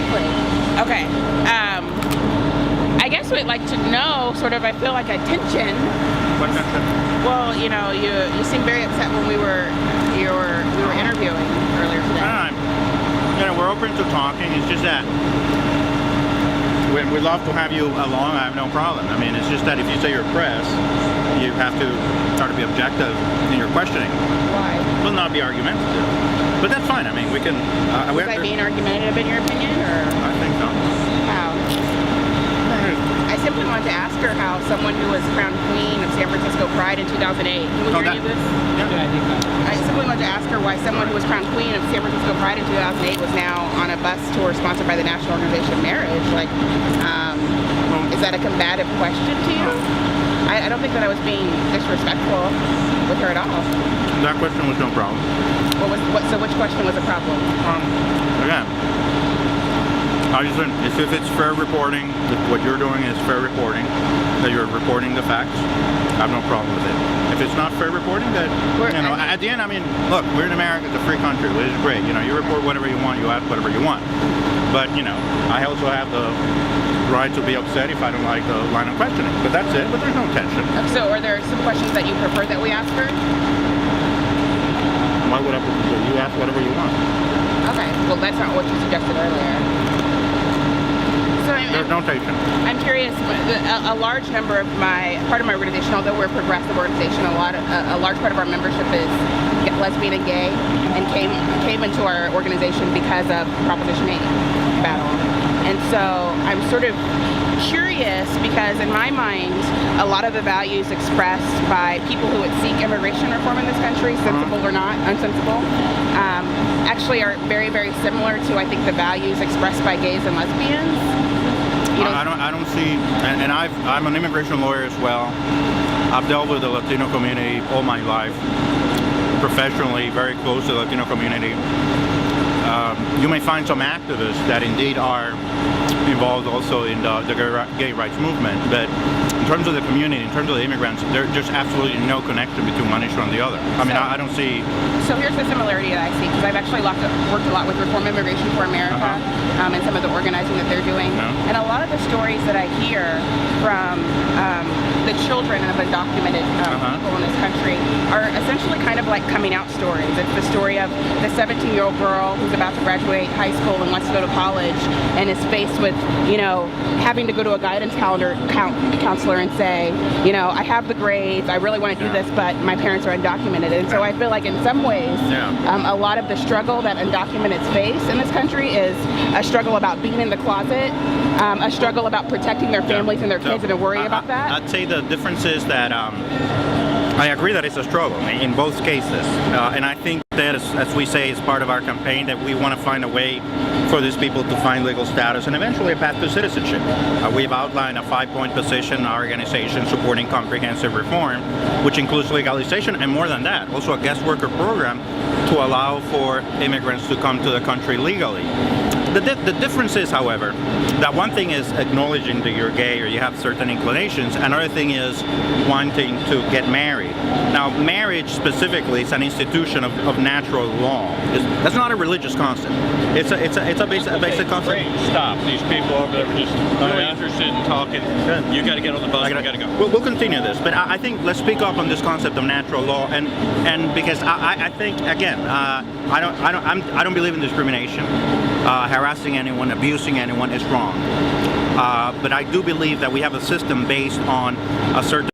briefly. Okay. I guess we'd like to know, sort of, I feel like a tension. What tension? Well, you know, you seemed very upset when we were interviewing earlier today. You know, we're open to talking. It's just that we'd love to have you along. I have no problem. I mean, it's just that if you say you're press, you have to try to be objective in your questioning. Why? Will not be argumentative. But that's fine. I mean, we can. Was I being argumentative in your opinion, or? I think so. How? I simply wanted to ask her how someone who was crowned queen of San Francisco Pride in 2008. Can we hear any of this? Yeah. I simply wanted to ask her why someone who was crowned queen of San Francisco Pride in 2008 was now on a bus tour sponsored by the National Organization of Marriage. Like, is that a combative question to you? I don't think that I was being disrespectful with her at all. That question was no problem. So which question was a problem? Again, I just think if it's fair reporting, if what you're doing is fair reporting, that you're reporting the facts, I have no problem with it. If it's not fair reporting, that, you know, at the end, I mean, look, we're in America, it's a free country, which is great. You know, you report whatever you want, you ask whatever you want. But, you know, I also have the right to be upset if I don't like the line of questioning. But that's it, but there's no tension. So are there some questions that you prefer that we ask her? Why would I prefer? You ask whatever you want. Okay, well that's not what you suggested earlier. So There's no tension. I'm curious. A large number of part of my organization, although we're a progressive organization, a large part of our membership is lesbian and gay, and came into our organization because of Proposition 8 battle. And so I'm sort of curious because in my mind, a lot of the values expressed by people who would seek immigration reform in this country, sensible or not, unsensible, actually are very, very similar to, I think, the values expressed by gays and lesbians. You know, I don't see, and I'm an immigration lawyer as well. I've dealt with the Latino community all my life, professionally, very close to the Latino community. You may find some activists that indeed are involved also in the gay rights movement, but in terms of the community, in terms of the immigrants, there's just absolutely no connection between one issue and the other. I mean, I don't see... So here's the similarity that I see, because I've actually worked a lot with Reform Immigration for America and some of the organizing that they're doing. And a lot of the stories that I hear from the children of undocumented people in this country are essentially kind of like coming out stories. It's the story of the 17-year-old girl who's about to graduate high school and wants to go to college and is faced with, you know, having to go to a guidance counselor and say, you know, I have the grades, I really want to do this, but my parents are undocumented. And so I feel like in some ways, a lot of the struggle that undocumenteds face in this country is a struggle about being in the closet, a struggle about protecting their families and their kids, and a worry about that. I'd say the difference is that I agree that it's a struggle in both cases, and I think that, as we say, is part of our campaign, that we want to find a way for these people to find legal status and eventually a path to citizenship. We've outlined a 5-point position in our organization supporting comprehensive reform, which includes legalization, and more than that, also a guest worker program to allow for immigrants to come to the country legally. The difference is, however, that one thing is acknowledging that you're gay or you have certain inclinations, another thing is wanting to get married. Now, marriage specifically is an institution of natural law. That's not a religious concept. It's a basic concept. Stop. These people over there were just really interested in talking. You got to get on the bus. You got to go. We'll continue this, but I think let's speak up on this concept of natural law, and because I think again, I don't believe in discrimination. Harassing anyone, abusing anyone is wrong. But I do believe that we have a system based on a certain